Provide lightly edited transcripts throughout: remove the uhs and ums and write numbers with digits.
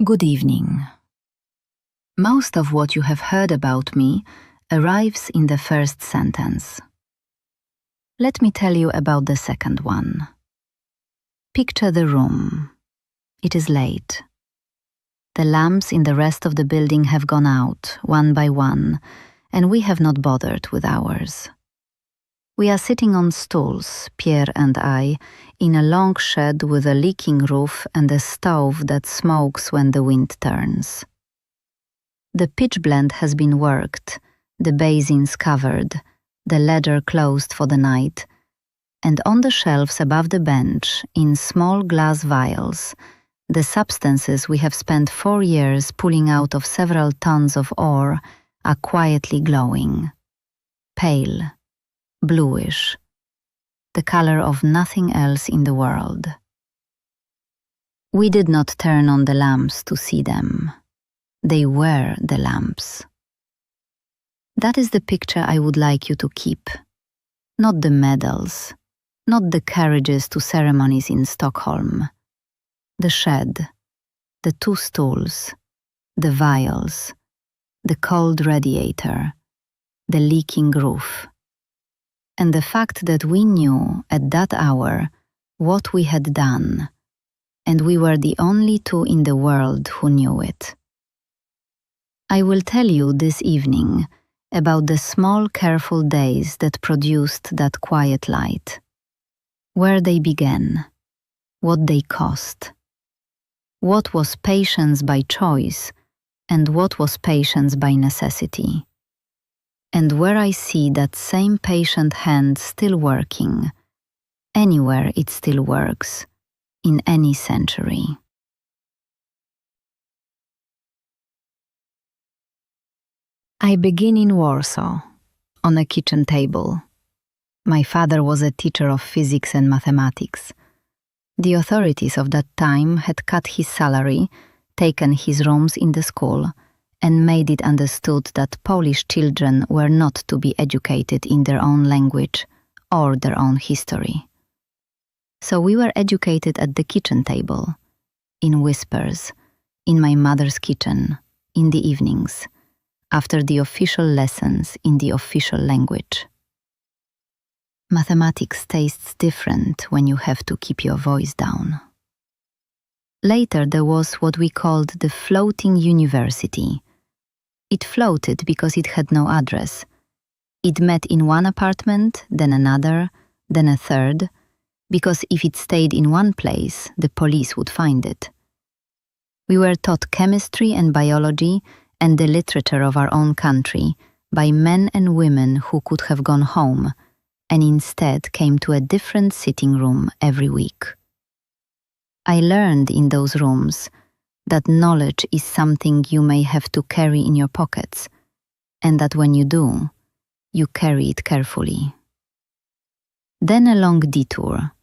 Good evening. Most of what you have heard about me arrives in the first sentence. Let me tell you about the second one. Picture the room. It is late. The lamps in the rest of the building have gone out, one by one, and we have not bothered with ours. We are sitting on stools, Pierre and I, in a long shed with a leaking roof and a stove that smokes when the wind turns. The pitchblende has been worked, the basins covered, the ledger closed for the night, and on the shelves above the bench, in small glass vials, the substances we have spent 4 years pulling out of several tons of ore are quietly glowing. Pale, bluish, the color of nothing else in the world. We did not turn on the lamps to see them. They were the lamps. That is the picture I would like you to keep. Not the medals, not the carriages to ceremonies in Stockholm. The shed, the 2 stools, the vials, the cold radiator, the leaking roof, and the fact that we knew at that hour what we had done, and we were the only 2 in the world who knew it. I will tell you this evening about the small, careful days that produced that quiet light, where they began, what they cost, what was patience by choice and what was patience by necessity, and where I see that same patient hand still working, anywhere it still works, in any century. I begin in Warsaw, on a kitchen table. My father was a teacher of physics and mathematics. The authorities of that time had cut his salary, taken his rooms in the school, and made it understood that Polish children were not to be educated in their own language or their own history. So we were educated at the kitchen table, in whispers, in my mother's kitchen, in the evenings, after the official lessons in the official language. Mathematics tastes different when you have to keep your voice down. Later there was what we called the floating university. It floated because it had no address. It met in one apartment, then another, then a third, because if it stayed in one place, the police would find it. We were taught chemistry and biology and the literature of our own country by men and women who could have gone home and instead came to a different sitting room every week. I learned in those rooms that knowledge is something you may have to carry in your pockets, and that when you do, you carry it carefully. Then a long detour.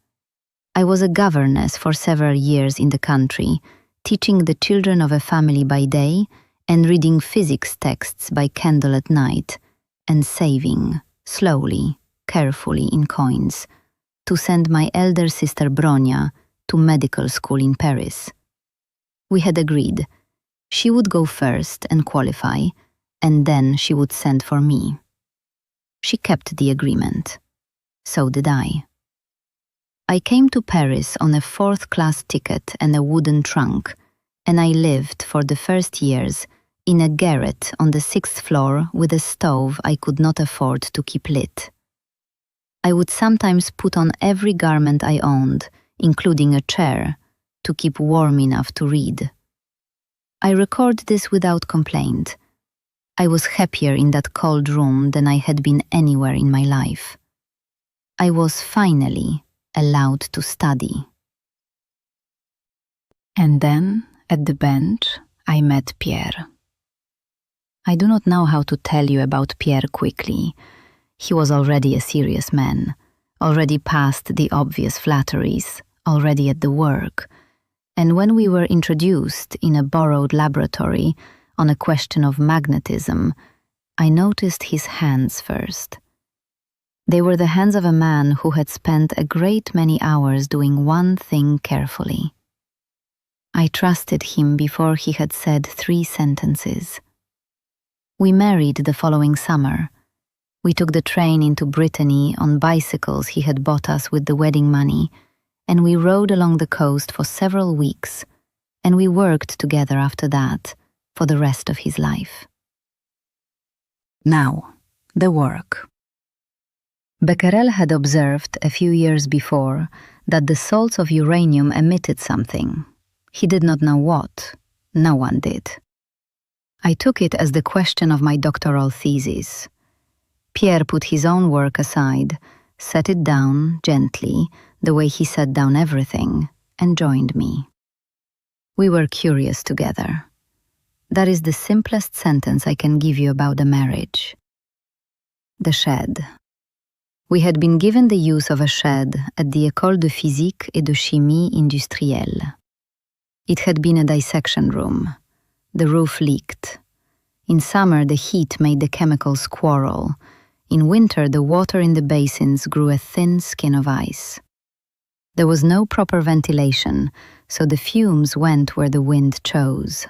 I was a governess for several years in the country, teaching the children of a family by day and reading physics texts by candle at night, and saving, slowly, carefully in coins, to send my elder sister Bronia to medical school in Paris. We had agreed. She would go first and qualify, and then she would send for me. She kept the agreement. So did I. I came to Paris on a 4th-class ticket and a wooden trunk, and I lived for the first years in a garret on the 6th floor with a stove I could not afford to keep lit. I would sometimes put on every garment I owned, including a chair, to keep warm enough to read. I record this without complaint. I was happier in that cold room than I had been anywhere in my life. I was finally allowed to study. And then, at the bench, I met Pierre. I do not know how to tell you about Pierre quickly. He was already a serious man, already past the obvious flatteries, already at the work, and when we were introduced in a borrowed laboratory on a question of magnetism, I noticed his hands first. They were the hands of a man who had spent a great many hours doing one thing carefully. I trusted him before he had said 3 sentences. We married the following summer. We took the train into Brittany on bicycles he had bought us with the wedding money, and we rode along the coast for several weeks, and we worked together after that for the rest of his life. Now, the work. Becquerel had observed a few years before that the salts of uranium emitted something. He did not know what. No one did. I took it as the question of my doctoral thesis. Pierre put his own work aside, set it down gently, the way he set down everything, and joined me. We were curious together. That is the simplest sentence I can give you about the marriage. The shed. We had been given the use of a shed at the École de Physique et de Chimie Industrielle. It had been a dissection room. The roof leaked. In summer, the heat made the chemicals quarrel. In winter, the water in the basins grew a thin skin of ice. There was no proper ventilation, so the fumes went where the wind chose.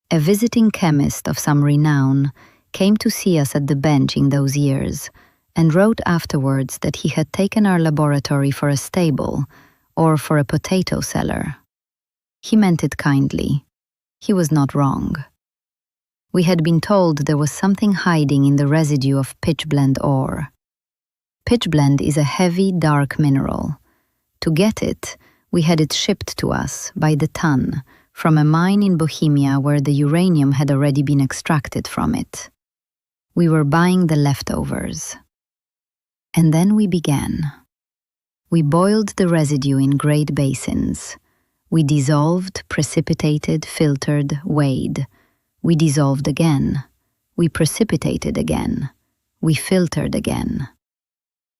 A visiting chemist of some renown came to see us at the bench in those years and wrote afterwards that he had taken our laboratory for a stable or for a potato cellar. He meant it kindly. He was not wrong. We had been told there was something hiding in the residue of pitchblende ore. Pitchblende is a heavy, dark mineral. To get it, we had it shipped to us by the ton from a mine in Bohemia where the uranium had already been extracted from it. We were buying the leftovers. And then we began. We boiled the residue in great basins. We dissolved, precipitated, filtered, weighed. We dissolved again. We precipitated again. We filtered again.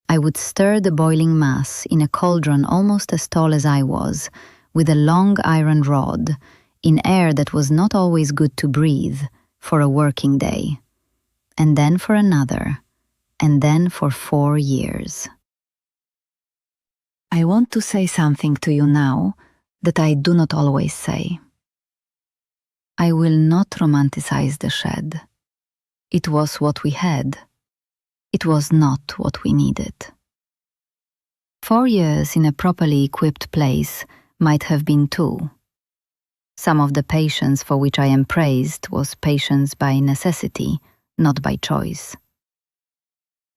I would stir the boiling mass in a cauldron almost as tall as I was, with a long iron rod, in air that was not always good to breathe, for a working day. And then for another, and then for 4 years. I want to say something to you now that I do not always say. I will not romanticize the shed. It was what we had. It was not what we needed. 4 years in a properly equipped place might have been 2. Some of the patience for which I am praised was patience by necessity, not by choice.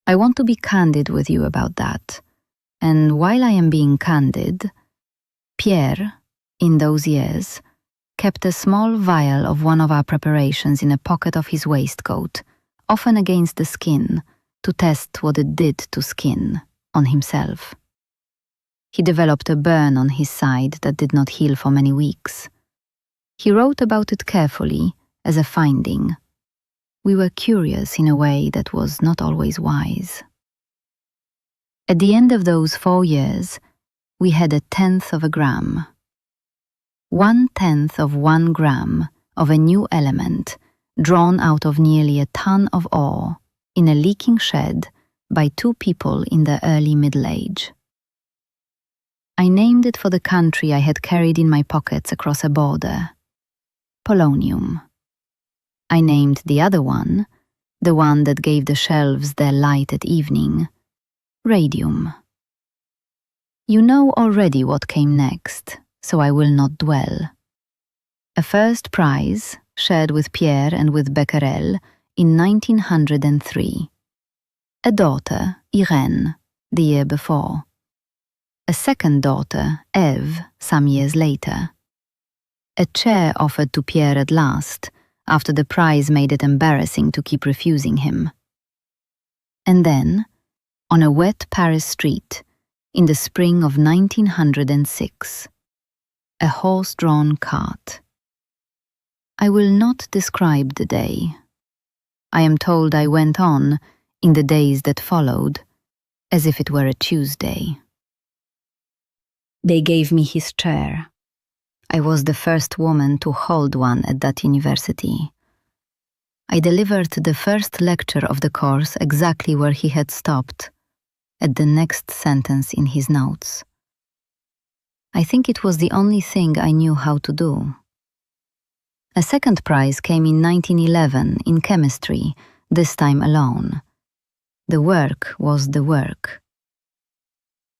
I want to be candid with you about that, and while I am being candid, Pierre, in those years, kept a small vial of one of our preparations in a pocket of his waistcoat, often against the skin, to test what it did to skin, on himself. He developed a burn on his side that did not heal for many weeks. He wrote about it carefully, as a finding. We were curious in a way that was not always wise. At the end of those 4 years, we had 1/10 of a gram. 1/10 of 1 gram of a new element drawn out of nearly a ton of ore in a leaking shed by 2 people in the early Middle Age. I named it for the country I had carried in my pockets across a border. Polonium. I named the other one, the one that gave the shelves their light at evening, radium. You know already what came next, so I will not dwell. A first prize, shared with Pierre and with Becquerel in 1903. A daughter, Irene, the year before. A second daughter, Eve, some years later. A chair offered to Pierre at last, after the prize made it embarrassing to keep refusing him. And then, on a wet Paris street, in the spring of 1906, a horse-drawn cart. I will not describe the day. I am told I went on, in the days that followed, as if it were a Tuesday. They gave me his chair. I was the first woman to hold one at that university. I delivered the first lecture of the course exactly where he had stopped, at the next sentence in his notes. I think it was the only thing I knew how to do. A second prize came in 1911 in chemistry, this time alone. The work was the work.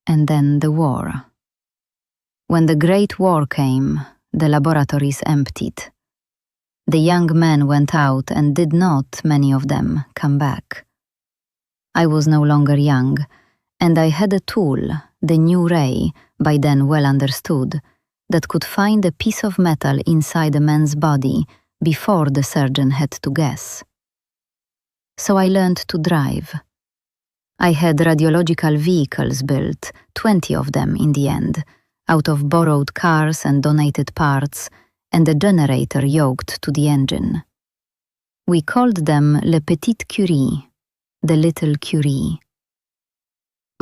And then the war. When the Great War came, the laboratories emptied. The young men went out and did not, many of them, come back. I was no longer young, and I had a tool, the new ray, by then well understood, that could find a piece of metal inside a man's body before the surgeon had to guess. So I learned to drive. I had radiological vehicles built, 20 of them in the end, out of borrowed cars and donated parts, and a generator yoked to the engine. We called them Le Petit Curie, the little Curie.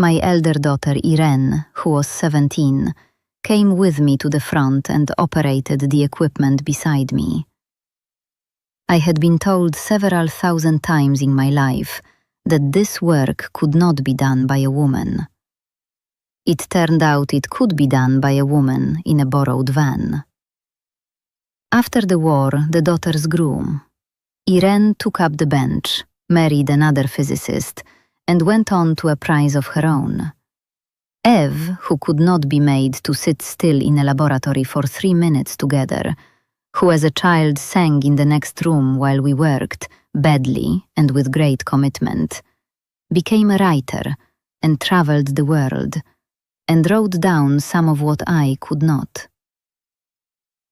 My elder daughter Irene, who was 17, came with me to the front and operated the equipment beside me. I had been told several thousand times in my life that this work could not be done by a woman. It turned out it could be done by a woman in a borrowed van. After the war, the daughters grew. Irene took up the bench, married another physicist, and went on to a prize of her own. Eve, who could not be made to sit still in a laboratory for 3 minutes together, who as a child sang in the next room while we worked, badly and with great commitment, became a writer and traveled the world, and wrote down some of what I could not.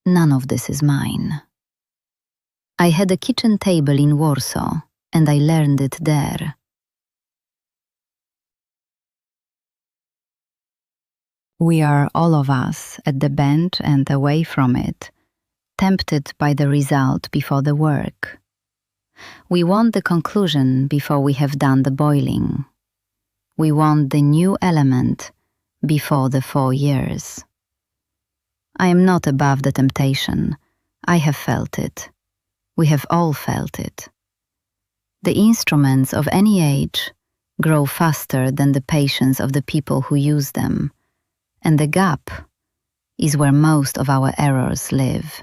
None of this is mine. I had a kitchen table in Warsaw, and I learned it there. We are all of us at the bench and away from it, tempted by the result before the work. We want the conclusion before we have done the boiling. We want the new element before the 4 years. I am not above the temptation. I have felt it. We have all felt it. The instruments of any age grow faster than the patience of the people who use them, and the gap is where most of our errors live.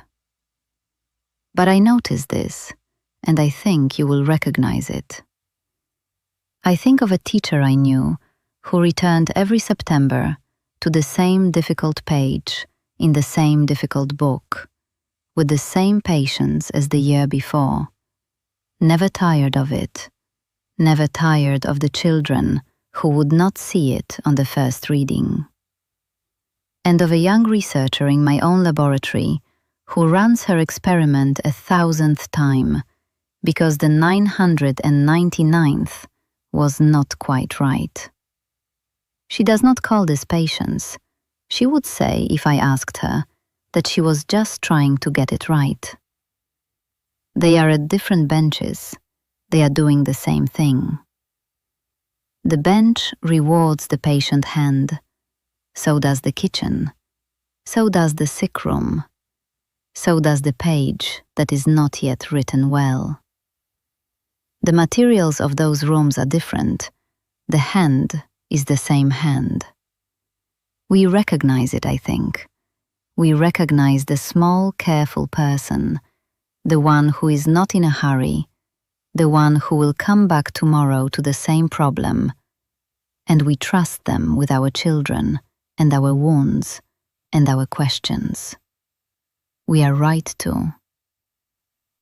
But I notice this, and I think you will recognize it. I think of a teacher I knew who returned every September to the same difficult page in the same difficult book, with the same patience as the year before, never tired of it, never tired of the children who would not see it on the first reading. And of a young researcher in my own laboratory who runs her experiment 1,000th time because the 999th was not quite right. She does not call this patience. She would say, if I asked her, that she was just trying to get it right. They are at different benches. They are doing the same thing. The bench rewards the patient hand. So does the kitchen. So does the sick room. So does the page that is not yet written well. The materials of those rooms are different. The hand is the same hand. We recognize it, I think. We recognize the small, careful person, the one who is not in a hurry, the one who will come back tomorrow to the same problem, and we trust them with our children and our wounds and our questions. We are right to.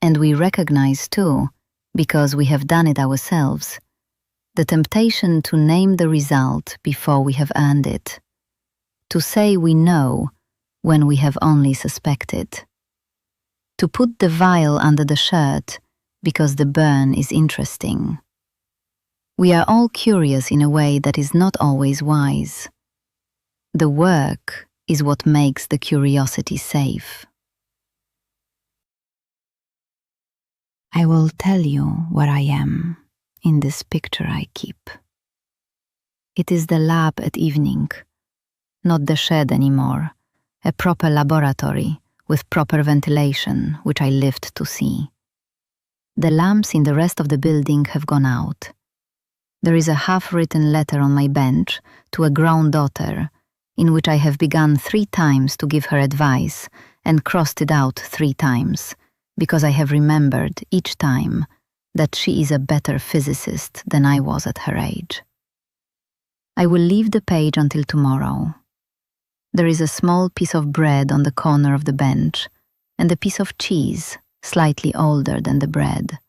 And we recognize too, because we have done it ourselves, the temptation to name the result before we have earned it, to say we know when we have only suspected, to put the vial under the shirt because the burn is interesting. We are all curious in a way that is not always wise. The work is what makes the curiosity safe. I will tell you where I am in this picture I keep. It is the lab at evening, not the shed anymore, a proper laboratory with proper ventilation, which I lived to see. The lamps in the rest of the building have gone out. There is a half-written letter on my bench to a grown daughter, in which I have begun 3 times to give her advice and crossed it out 3 times, because I have remembered each time that she is a better physicist than I was at her age. I will leave the page until tomorrow. There is a small piece of bread on the corner of the bench and a piece of cheese slightly older than the bread.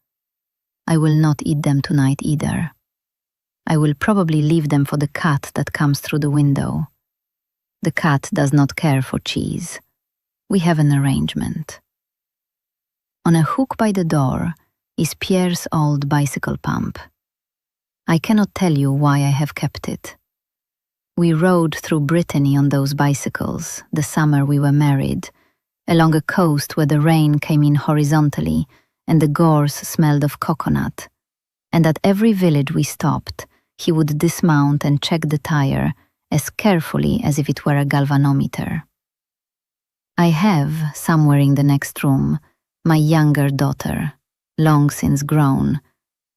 I will not eat them tonight either. I will probably leave them for the cat that comes through the window. The cat does not care for cheese. We have an arrangement. On a hook by the door is Pierre's old bicycle pump. I cannot tell you why I have kept it. We rode through Brittany on those bicycles the summer we were married, along a coast where the rain came in horizontally and the gorse smelled of coconut, and at every village we stopped, he would dismount and check the tire as carefully as if it were a galvanometer. I have, somewhere in the next room, my younger daughter, long since grown,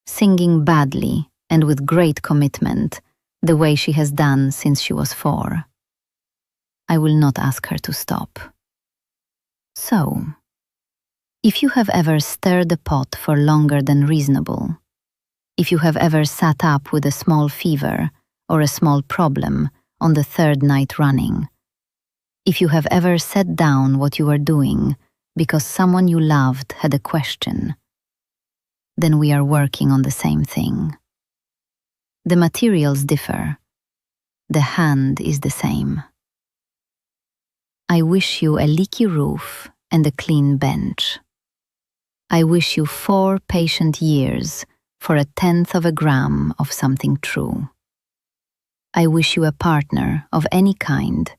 singing badly and with great commitment, the way she has done since she was 4. I will not ask her to stop. So, if you have ever stirred a pot for longer than reasonable, if you have ever sat up with a small fever or a small problem on the 3rd night running, if you have ever set down what you were doing because someone you loved had a question, then we are working on the same thing. The materials differ. The hand is the same. I wish you a leaky roof and a clean bench. I wish you 4 patient years for 1/10 of a gram of something true. I wish you a partner of any kind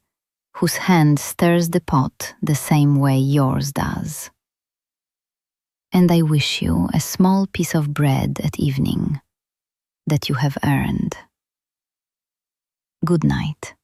whose hand stirs the pot the same way yours does. And I wish you a small piece of bread at evening that you have earned. Good night.